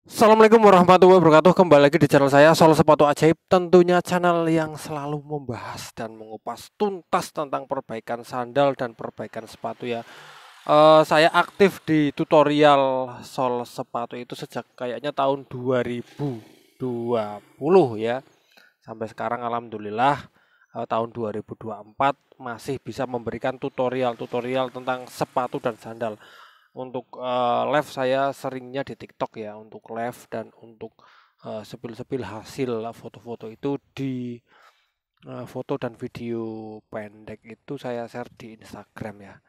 Assalamualaikum warahmatullahi wabarakatuh. Kembali lagi di channel saya Soal Sepatu Ajaib. Tentunya channel yang selalu membahas dan mengupas tuntas tentang perbaikan sandal dan perbaikan sepatu ya. Saya aktif di tutorial sol sepatu itu sejak kayaknya tahun 2020 ya. Sampai sekarang alhamdulillah tahun 2024 masih bisa memberikan tutorial-tutorial tentang sepatu dan sandal. Untuk live saya seringnya di TikTok ya, untuk live dan untuk sepil-sepil hasil foto-foto itu di foto dan video pendek itu saya share di Instagram ya.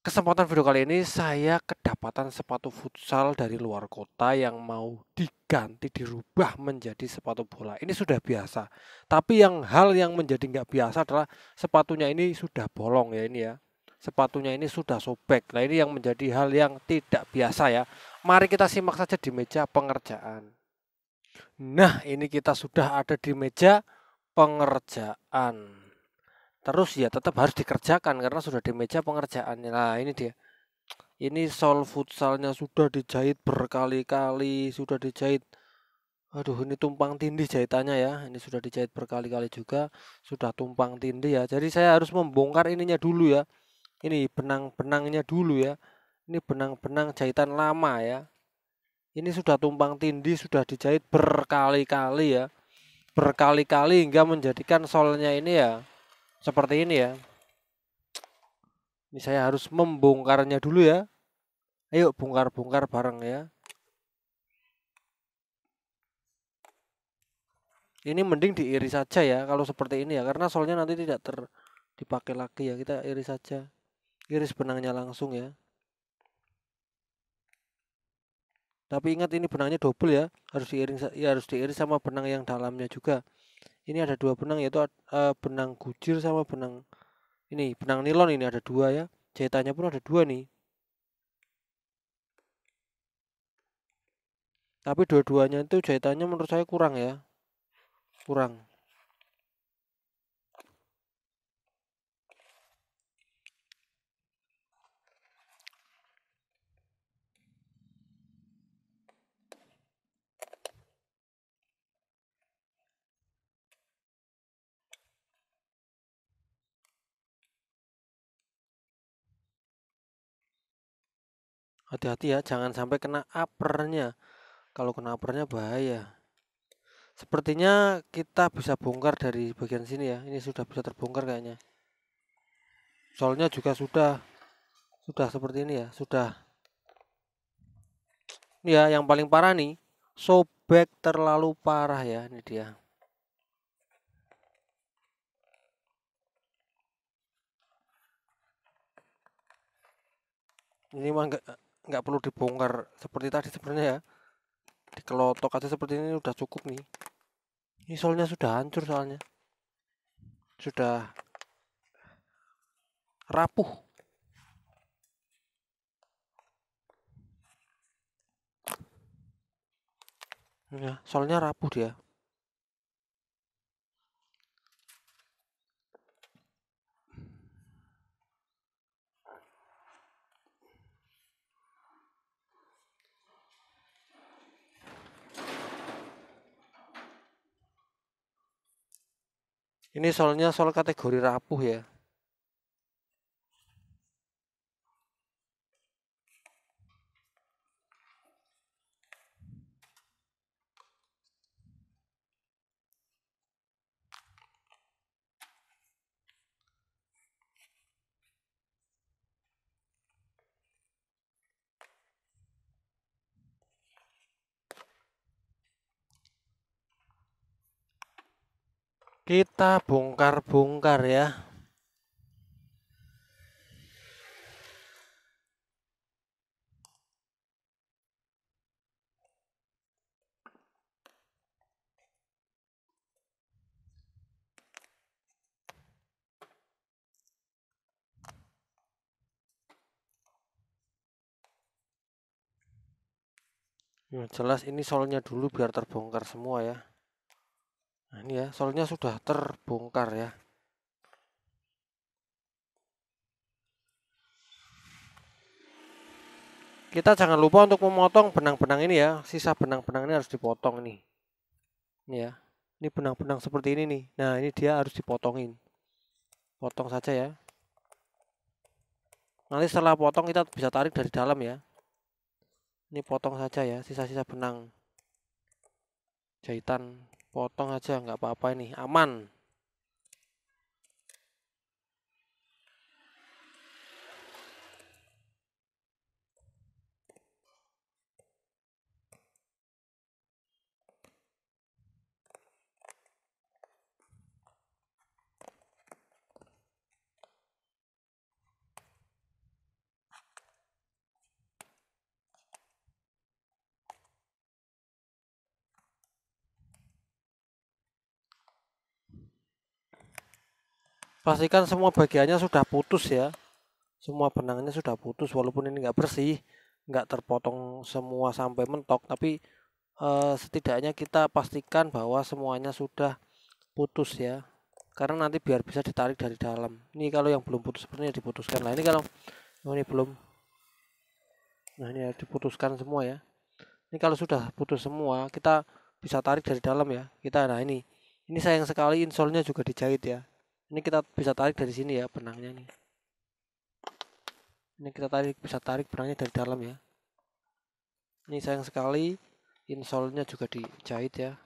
Kesempatan video kali ini saya kedapatan sepatu futsal dari luar kota yang mau diganti, dirubah menjadi sepatu bola. Ini sudah biasa. Tapi hal yang menjadi nggak biasa adalah sepatunya ini sudah bolong ya ini ya. Sepatunya ini sudah sobek. Nah ini yang menjadi hal yang tidak biasa ya. Mari kita simak saja di meja pengerjaan. Nah ini kita sudah ada di meja pengerjaan. Terus ya tetap harus dikerjakan karena sudah di meja pengerjaan. Nah ini dia. Ini sol futsalnya sudah dijahit berkali-kali, sudah dijahit. Aduh, ini tumpang tindih jahitannya ya. Ini sudah dijahit berkali-kali juga, sudah tumpang tindih ya. Jadi saya harus membongkar ininya dulu ya. Ini benang-benangnya dulu ya. Ini benang-benang jahitan lama ya. Ini sudah tumpang tindih, sudah dijahit berkali-kali ya. Berkali-kali hingga menjadikan solnya ini ya seperti ini ya. Ini saya harus membongkarnya dulu ya. Ayo bongkar-bongkar bareng ya. Ini mending diiris saja ya kalau seperti ini ya, karena solnya nanti tidak dipakai lagi ya. Kita iris saja, iris benangnya langsung ya. Tapi ingat ini benangnya double ya, harus diiris sama benang yang dalamnya juga. Ini ada dua benang, yaitu benang gujir sama benang nilon. Ini ada dua ya, jahitannya pun ada dua nih. Tapi dua-duanya itu jahitannya menurut saya kurang ya, kurang. Hati-hati ya, jangan sampai kena apernya. Kalau kena apernya bahaya. Sepertinya kita bisa bongkar dari bagian sini ya. Ini sudah bisa terbongkar kayaknya. Soalnya juga sudah seperti ini ya, sudah. Ini ya yang paling parah nih, sobek terlalu parah ya, ini dia. Ini mah nggak perlu dibongkar seperti tadi sebenarnya ya. Dikelotok aja seperti ini udah cukup nih. Ini solnya sudah hancur soalnya. Sudah rapuh. Ya, solnya rapuh dia. Ini solnya sol kategori rapuh ya. Kita bongkar-bongkar ya. Yang jelas ini solnya dulu biar terbongkar semua ya. Nah ini ya, solnya sudah terbongkar ya. kita jangan lupa untuk memotong benang-benang ini ya. Sisa benang-benang ini harus dipotong ini. Ini ya. Ini benang-benang seperti ini nih. Nah, ini dia harus dipotongin. Potong saja ya. Nanti setelah potong kita bisa tarik dari dalam ya. Ini potong saja ya, sisa-sisa benang jahitan. Potong aja, nggak apa-apa ini, aman. Pastikan semua bagiannya sudah putus ya. Semua benangnya sudah putus, walaupun ini nggak bersih, nggak terpotong semua sampai mentok, tapi setidaknya kita pastikan bahwa semuanya sudah putus ya. Karena nanti biar bisa ditarik dari dalam. Ini kalau yang belum putus sepertinya diputuskan. Nah, ini kalau ini belum. Nah, ini harus diputuskan semua ya. Ini kalau sudah putus semua, kita bisa tarik dari dalam ya. Nah ini sayang sekali insolnya juga dijahit ya. Ini kita bisa tarik dari sini ya benangnya nih. Ini kita bisa tarik benangnya dari dalam ya. Ini sayang sekali insolnya juga dijahit ya.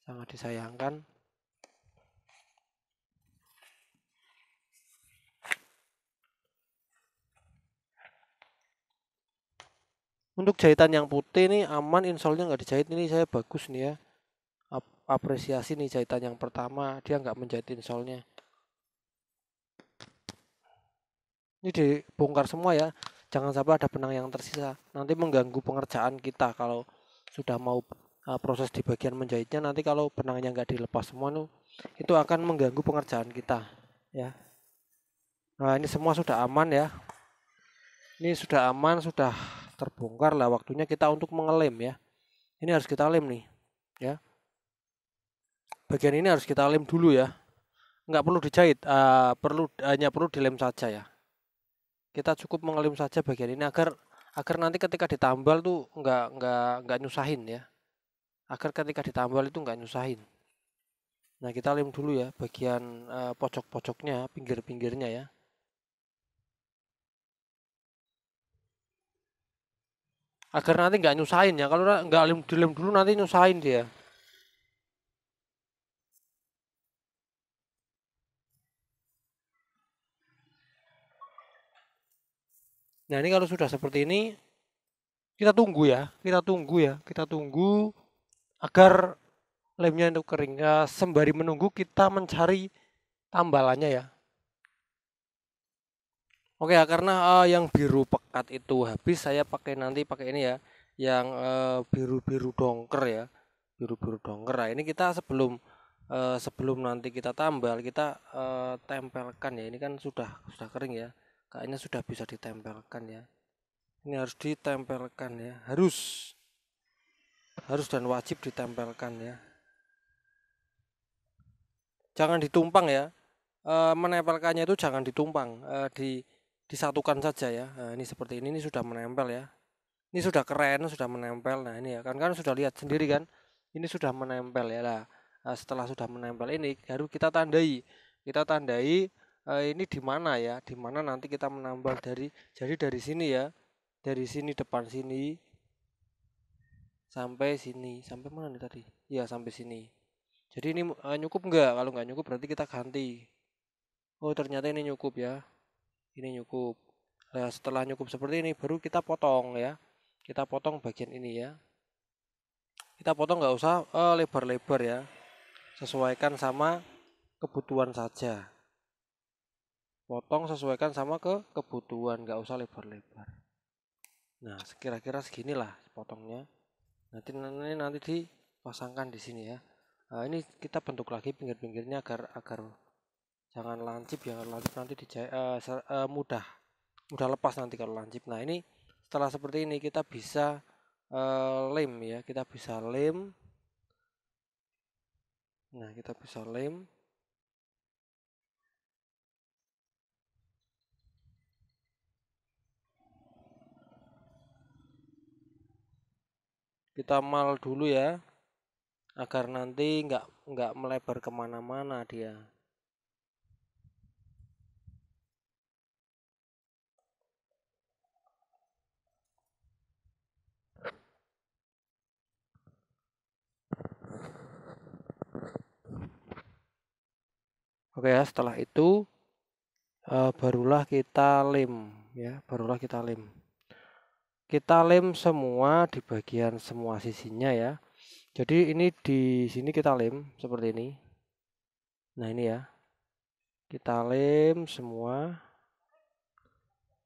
Sangat disayangkan. Untuk jahitan yang putih nih aman, insolnya nggak dijahit. Ini saya bagus nih ya. Apresiasi nih jahitan yang pertama, dia nggak menjahit insolnya. Ini dibongkar semua ya. Jangan sampai ada benang yang tersisa. Nanti mengganggu pengerjaan kita kalau sudah mau proses di bagian menjahitnya. Nanti kalau benangnya nggak dilepas semua itu akan mengganggu pengerjaan kita ya. Nah, ini semua sudah aman ya. Ini sudah aman, sudah terbongkar lah. Waktunya kita untuk mengelem ya. Ini harus kita lem nih ya. Bagian ini harus kita lem dulu ya. Nggak perlu dijahit, hanya perlu dilem saja ya. Kita cukup mengelem saja bagian ini agar nanti ketika ditambal tuh nggak nyusahin ya. Agar ketika ditambal itu nggak nyusahin. Nah, kita lem dulu ya bagian pojok-pojoknya, pinggir-pinggirnya ya. Agar nanti nggak nyusahin ya. Kalau nggak dilem dulu nanti nyusahin dia. Nah, ini kalau sudah seperti ini kita tunggu ya. Kita tunggu agar lemnya itu kering. Ya, sembari menunggu kita mencari tambalannya ya. Oke ya, karena yang biru pekat itu habis, saya pakai ini ya, yang biru-biru dongker ya, biru-biru dongker. Nah, ini kita sebelum nanti kita tambal, kita tempelkan ya. Ini kan sudah kering ya, kayaknya sudah bisa ditempelkan ya. Ini harus ditempelkan ya, harus dan wajib ditempelkan ya. Jangan ditumpang ya, menempelkannya itu jangan ditumpang, disatukan saja ya. Nah, ini seperti ini sudah menempel ya. Ini sudah keren, sudah menempel. Nah, ini ya kan sudah lihat sendiri kan. Ini sudah menempel ya lah. Setelah sudah menempel ini baru kita tandai. Kita tandai ini di mana ya? Di mana nanti kita menambal jadi dari sini ya. Dari sini depan sini sampai sini. Sampai mana nih tadi? Ya, sampai sini. Jadi ini nyukup enggak? Kalau enggak nyukup berarti kita ganti. Oh, ternyata ini nyukup ya. Ini nyukup. Nah, setelah nyukup seperti ini baru kita potong ya. Kita potong bagian ini ya. Kita potong nggak usah lebar-lebar ya. Sesuaikan sama kebutuhan saja. Potong sesuaikan sama kebutuhan, nggak usah lebar-lebar. Nah, kira-kira seginilah potongnya. Nanti dipasangkan di sini ya. Nah, ini kita bentuk lagi pinggir-pinggirnya agar jangan lancip nanti mudah lepas nanti kalau lancip. Nah, ini setelah seperti ini kita bisa lem ya, kita bisa lem. Nah, kita bisa lem. Kita mal dulu ya, agar nanti nggak melebar kemana-mana dia. Oke ya, setelah itu barulah kita lem ya, kita lem semua di bagian semua sisinya ya. Jadi ini di sini kita lem seperti ini. Nah ini ya, kita lem semua.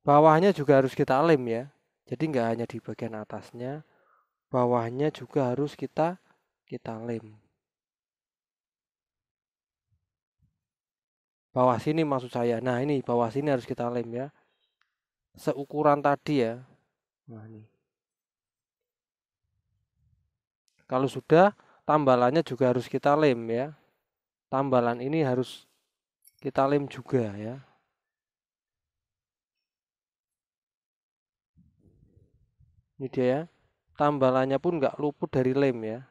Bawahnya juga harus kita lem ya. Jadi nggak hanya di bagian atasnya, bawahnya juga harus kita lem. Bawah sini maksud saya. Nah ini bawah sini harus kita lem ya. Seukuran tadi ya. Nah ini. Kalau sudah, tambalannya juga harus kita lem ya. Tambalan ini harus kita lem juga ya. Ini dia ya. Tambalannya pun nggak luput dari lem ya.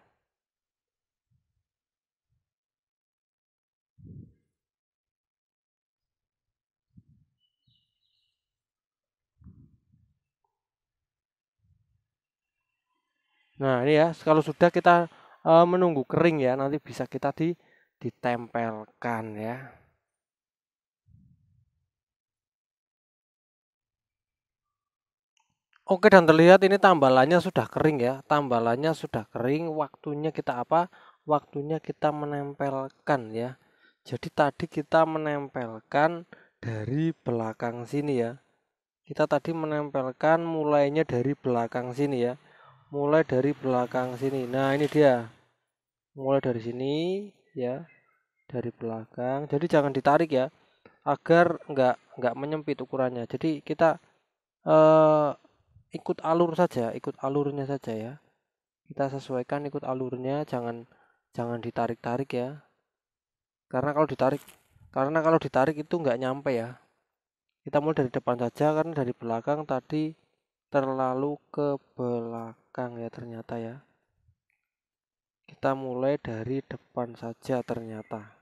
Nah ini ya, kalau sudah kita menunggu kering ya, nanti bisa kita ditempelkan ya. Oke, dan terlihat ini tambalannya sudah kering ya. Tambalannya sudah kering, waktunya kita apa? Waktunya kita menempelkan ya. Jadi tadi kita menempelkan dari belakang sini ya. Kita tadi menempelkan mulainya dari belakang sini ya. Mulai dari belakang sini. Nah, ini dia. Mulai dari sini ya, dari belakang. Jadi jangan ditarik ya, agar nggak menyempit ukurannya. Jadi kita eh, ikut alur saja, ikut alurnya saja ya. Kita sesuaikan ikut alurnya, jangan ditarik-tarik ya. Karena kalau ditarik, itu nggak nyampe ya. Kita mulai dari depan saja karena dari belakang tadi terlalu ke belakang ya ternyata ya. Kita mulai dari depan saja ternyata.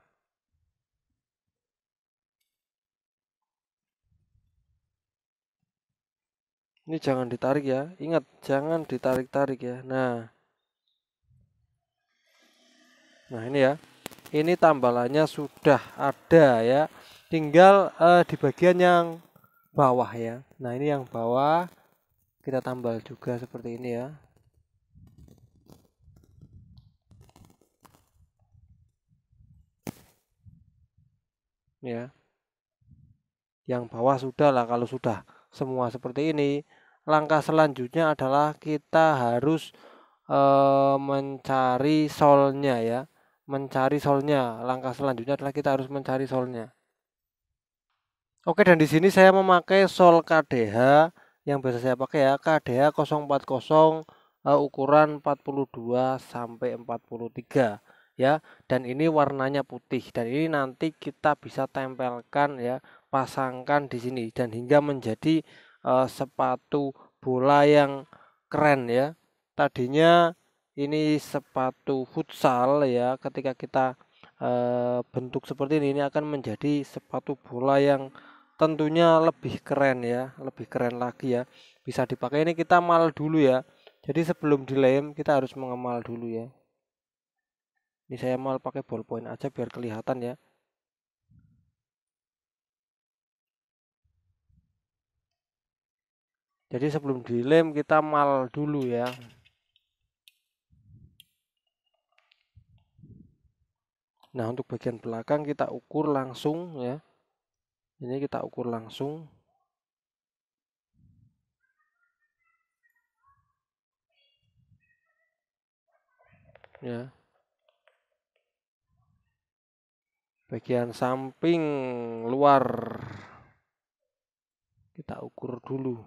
Ini jangan ditarik ya. Ingat, jangan ditarik-tarik ya. Nah ini ya. Ini tambalannya sudah ada ya. Tinggal di bagian yang bawah ya. Nah, ini yang bawah kita tambal juga seperti ini ya. Ya. Yang bawah sudah lah, kalau sudah semua seperti ini, langkah selanjutnya adalah kita harus mencari solnya ya. Mencari solnya. Langkah selanjutnya adalah kita harus mencari solnya. Oke, dan di sini saya memakai sol KDH yang biasa saya pakai ya, KDH 040 ukuran 42 sampai 43 ya. Dan ini warnanya putih dan ini nanti kita bisa tempelkan ya, pasangkan di sini dan hingga menjadi sepatu bola yang keren ya. Tadinya ini sepatu futsal ya, ketika kita bentuk seperti ini akan menjadi sepatu bola yang tentunya lebih keren ya, lebih keren lagi ya. Bisa dipakai. Ini kita mal dulu ya. Jadi sebelum dilem kita harus mengemal dulu ya. Ini saya mal pakai ballpoint aja biar kelihatan ya. Jadi sebelum dilem kita mal dulu ya. Nah, untuk bagian belakang kita ukur langsung ya. Ini kita ukur langsung ya. Bagian samping luar kita ukur dulu.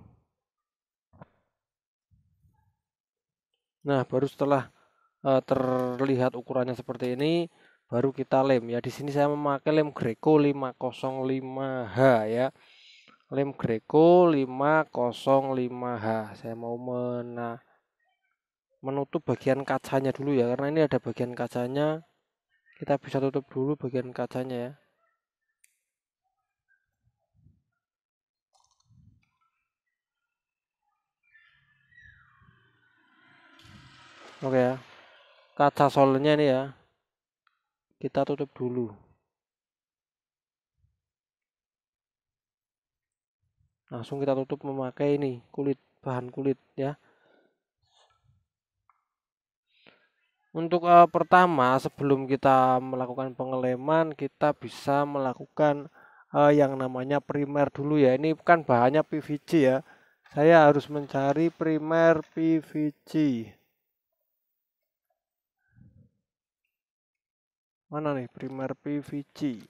Nah, baru setelah terlihat ukurannya seperti ini, baru kita lem ya. Di sini saya memakai lem Greco 505H ya. Lem Greco 505H. Saya mau menutup bagian kacanya dulu ya, karena ini ada bagian kacanya. Kita bisa tutup dulu bagian kacanya ya. Oke ya, kaca solnya ini ya, kita tutup dulu. Langsung kita tutup memakai ini kulit, bahan kulit ya. Untuk pertama, sebelum kita melakukan pengeleman, kita bisa melakukan yang namanya primer dulu ya. Ini kan bahannya PVC ya. Saya harus mencari primer PVC. Mana nih primer PVC?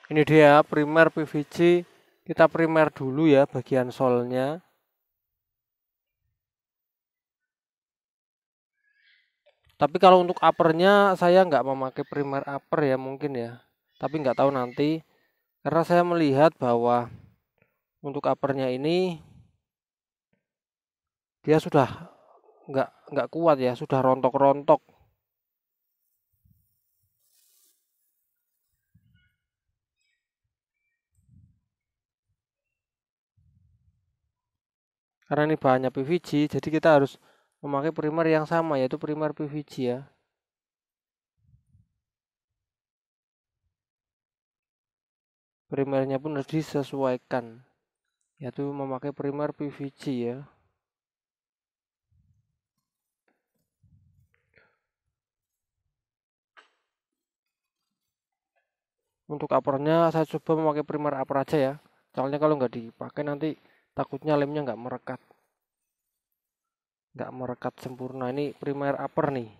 Ini dia primer PVC. Kita primer dulu ya bagian solnya. Tapi kalau untuk uppernya saya nggak memakai primer upper ya mungkin ya. Tapi nggak tahu nanti. Karena saya melihat bahwa untuk uppernya ini dia sudah nggak kuat ya, sudah rontok-rontok. Karena ini bahannya PVC, jadi kita harus memakai primer yang sama yaitu primer PVC ya. Primernya pun harus disesuaikan, yaitu memakai primer PVC ya. Untuk uppernya saya coba memakai primer upper aja ya. Soalnya kalau nggak dipakai nanti takutnya lemnya nggak merekat sempurna. Ini primer upper nih.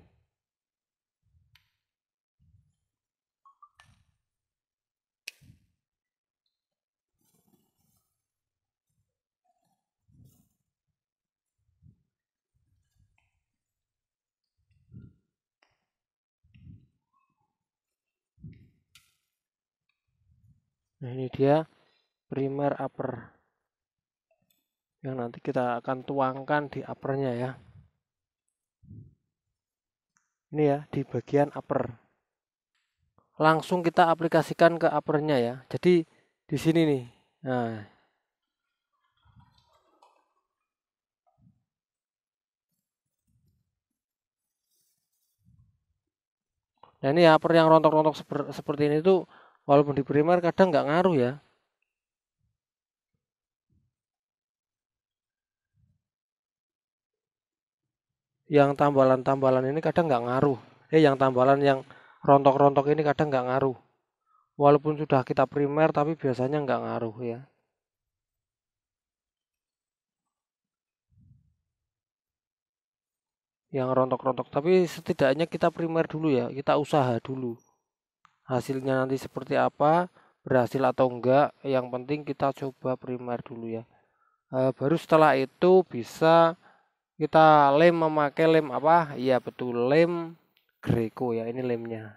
Nah ini dia primer upper yang nanti kita akan tuangkan di uppernya ya. Ini ya di bagian upper. Langsung kita aplikasikan ke uppernya ya. Jadi di sini nih. Nah ini ya upper yang rontok-rontok seperti ini tuh walaupun di primer kadang nggak ngaruh ya. Yang tambalan-tambalan ini kadang nggak ngaruh. Yang tambalan yang rontok-rontok ini kadang nggak ngaruh. Walaupun sudah kita primer tapi biasanya nggak ngaruh ya. Yang rontok-rontok tapi setidaknya kita primer dulu ya. Kita usaha dulu. Hasilnya nanti seperti apa, berhasil atau enggak, yang penting kita coba primer dulu ya. Baru setelah itu bisa kita lem memakai lem apa? Iya betul, lem Greco ya, ini lemnya.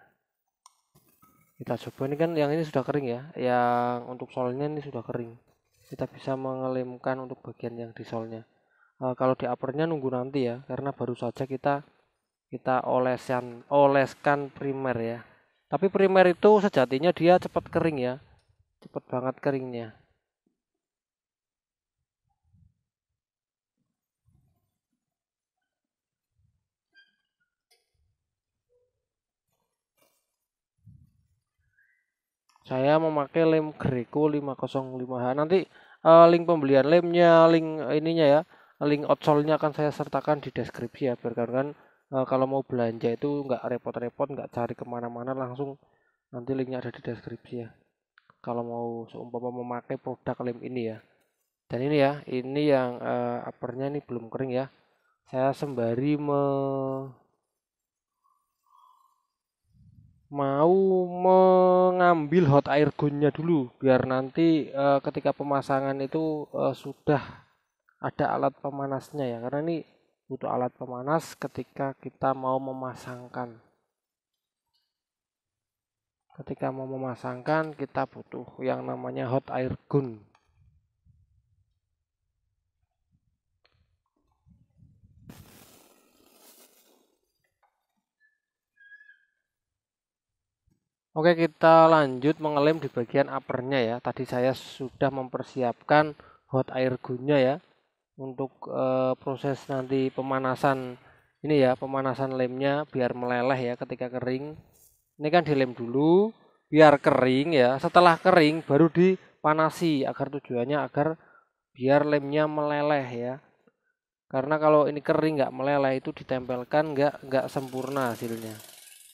Kita coba, ini kan yang ini sudah kering ya, yang untuk solnya ini sudah kering. Kita bisa mengelemkan untuk bagian yang di solnya. Kalau di uppernya nunggu nanti ya, karena baru saja kita oleskan primer ya. Tapi primer itu sejatinya dia cepat kering ya, cepat banget keringnya. Saya memakai lem Greco 505H. Nanti link pembelian lemnya, link ininya ya, link outsole-nya akan saya sertakan di deskripsi ya, biar kalian kalau mau belanja itu nggak repot-repot, nggak cari kemana-mana, langsung nanti linknya ada di deskripsi ya. Kalau mau seumpama memakai produk lem ini ya. Dan ini ya, ini yang uppernya ini belum kering ya. Saya sembari mau mengambil hot air gunnya dulu biar nanti ketika pemasangan itu sudah ada alat pemanasnya ya, karena ini butuh alat pemanas ketika kita mau memasangkan. Ketika mau memasangkan kita butuh yang namanya hot air gun. Oke, kita lanjut mengelem di bagian uppernya ya. Tadi saya sudah mempersiapkan hot air gunnya ya untuk proses nanti pemanasan ini ya, pemanasan lemnya biar meleleh ya ketika kering. Ini kan dilem dulu biar kering ya. Setelah kering baru dipanasi agar tujuannya agar biar lemnya meleleh ya. Karena kalau ini kering nggak meleleh itu ditempelkan nggak sempurna hasilnya.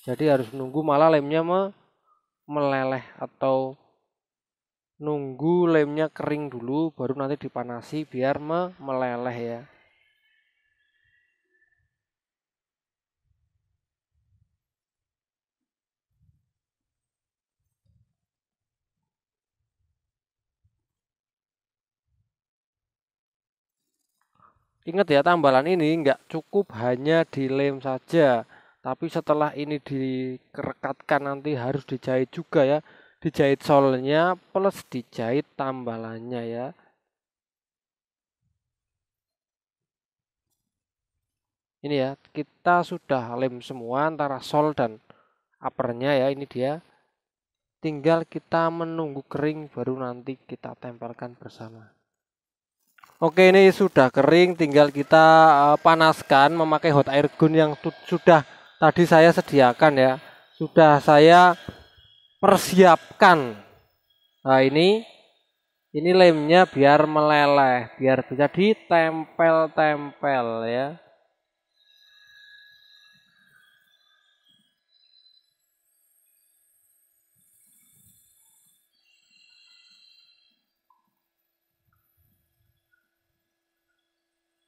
Jadi harus nunggu malah lemnya meleleh atau nunggu lemnya kering dulu baru nanti dipanasi biar meleleh ya. Ingat ya, tambalan ini nggak cukup hanya dilem saja, tapi setelah ini direkatkan nanti harus dijahit juga ya, dijahit solnya plus dijahit tambalannya ya. Ini ya, kita sudah lem semua antara sol dan uppernya ya, ini dia. Tinggal kita menunggu kering baru nanti kita tempelkan bersama. Oke, ini sudah kering, tinggal kita panaskan memakai hot air gun yang sudah tadi saya sediakan ya. Sudah saya persiapkan. Nah, ini lemnya biar meleleh, biar bisa ditempel-tempel ya.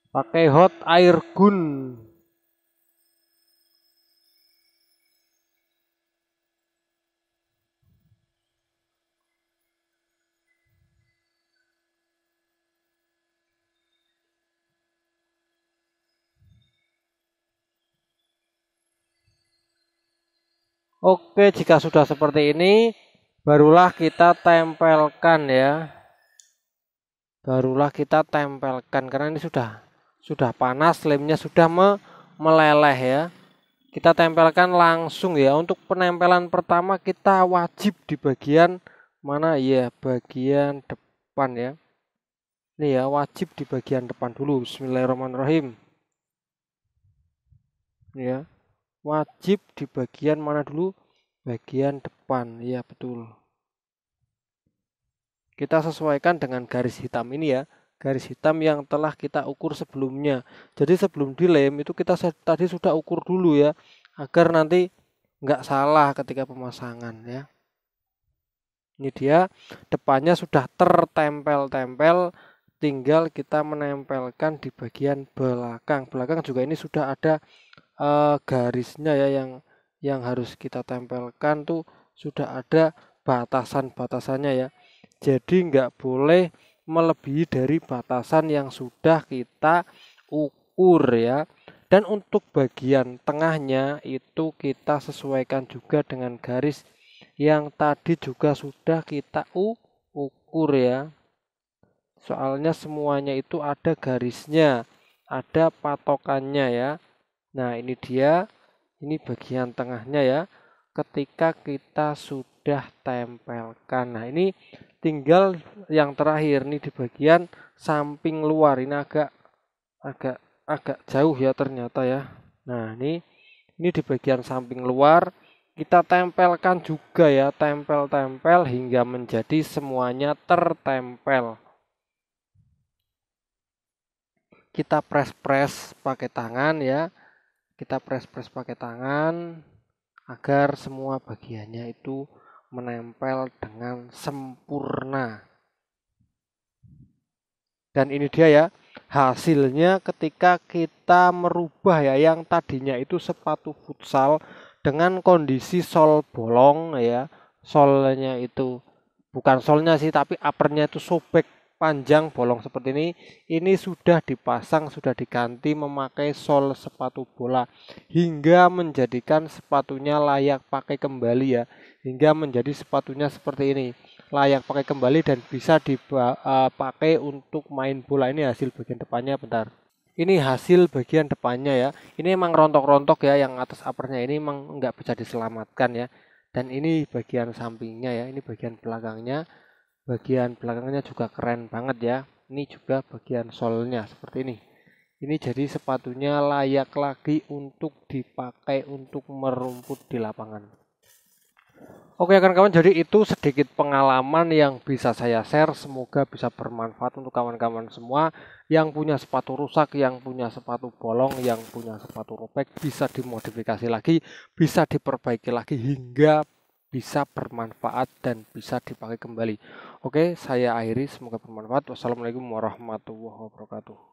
Pakai hot air gun. Oke, jika sudah seperti ini, barulah kita tempelkan ya. Barulah kita tempelkan karena ini sudah panas, lemnya sudah meleleh ya. Kita tempelkan langsung ya. Untuk penempelan pertama kita wajib di bagian mana ya? Bagian depan ya. Ini ya, wajib di bagian depan dulu. Bismillahirrahmanirrahim. Ini ya. Wajib di bagian mana dulu? Bagian depan. Iya, betul. Kita sesuaikan dengan garis hitam ini ya. Garis hitam yang telah kita ukur sebelumnya. Jadi sebelum dilem itu kita tadi sudah ukur dulu ya. Agar nanti nggak salah ketika pemasangan ya. Ini dia, depannya sudah tertempel-tempel, tinggal kita menempelkan di bagian belakang. Belakang juga ini sudah ada garisnya ya, yang harus kita tempelkan tuh sudah ada batasan-batasannya ya. Jadi nggak boleh melebihi dari batasan yang sudah kita ukur ya. Dan untuk bagian tengahnya itu kita sesuaikan juga dengan garis yang tadi juga sudah kita ukur ya. Soalnya semuanya itu ada garisnya, ada patokannya ya. Nah, ini dia, ini bagian tengahnya ya. Ketika kita sudah tempelkan. Nah, ini tinggal yang terakhir nih di bagian samping luar. Ini agak jauh ya ternyata ya. Nah, ini di bagian samping luar kita tempelkan juga ya, tempel-tempel hingga menjadi semuanya tertempel. Kita press-press pakai tangan ya. Kita press-press pakai tangan agar semua bagiannya itu menempel dengan sempurna. Dan ini dia ya, hasilnya ketika kita merubah ya, yang tadinya itu sepatu futsal dengan kondisi sol bolong ya, solnya itu bukan solnya sih tapi uppernya itu sobek panjang bolong seperti ini sudah dipasang, sudah diganti memakai sol sepatu bola hingga menjadikan sepatunya layak pakai kembali ya, hingga menjadi sepatunya seperti ini, layak pakai kembali dan bisa dipakai untuk main bola. Ini hasil bagian depannya, bentar. Ini hasil bagian depannya ya. Ini emang rontok-rontok ya, yang atas uppernya ini emang nggak bisa diselamatkan ya. Dan ini bagian sampingnya ya, ini bagian belakangnya. Bagian belakangnya juga keren banget ya. Ini juga bagian solnya seperti ini. Ini jadi sepatunya layak lagi untuk dipakai untuk merumput di lapangan. Oke kawan-kawan, jadi itu sedikit pengalaman yang bisa saya share. Semoga bisa bermanfaat untuk kawan-kawan semua yang punya sepatu rusak, yang punya sepatu bolong, yang punya sepatu robek, bisa dimodifikasi lagi, bisa diperbaiki lagi hingga bisa bermanfaat dan bisa dipakai kembali. Oke, saya akhiri, semoga bermanfaat. Wassalamualaikum warahmatullahi wabarakatuh.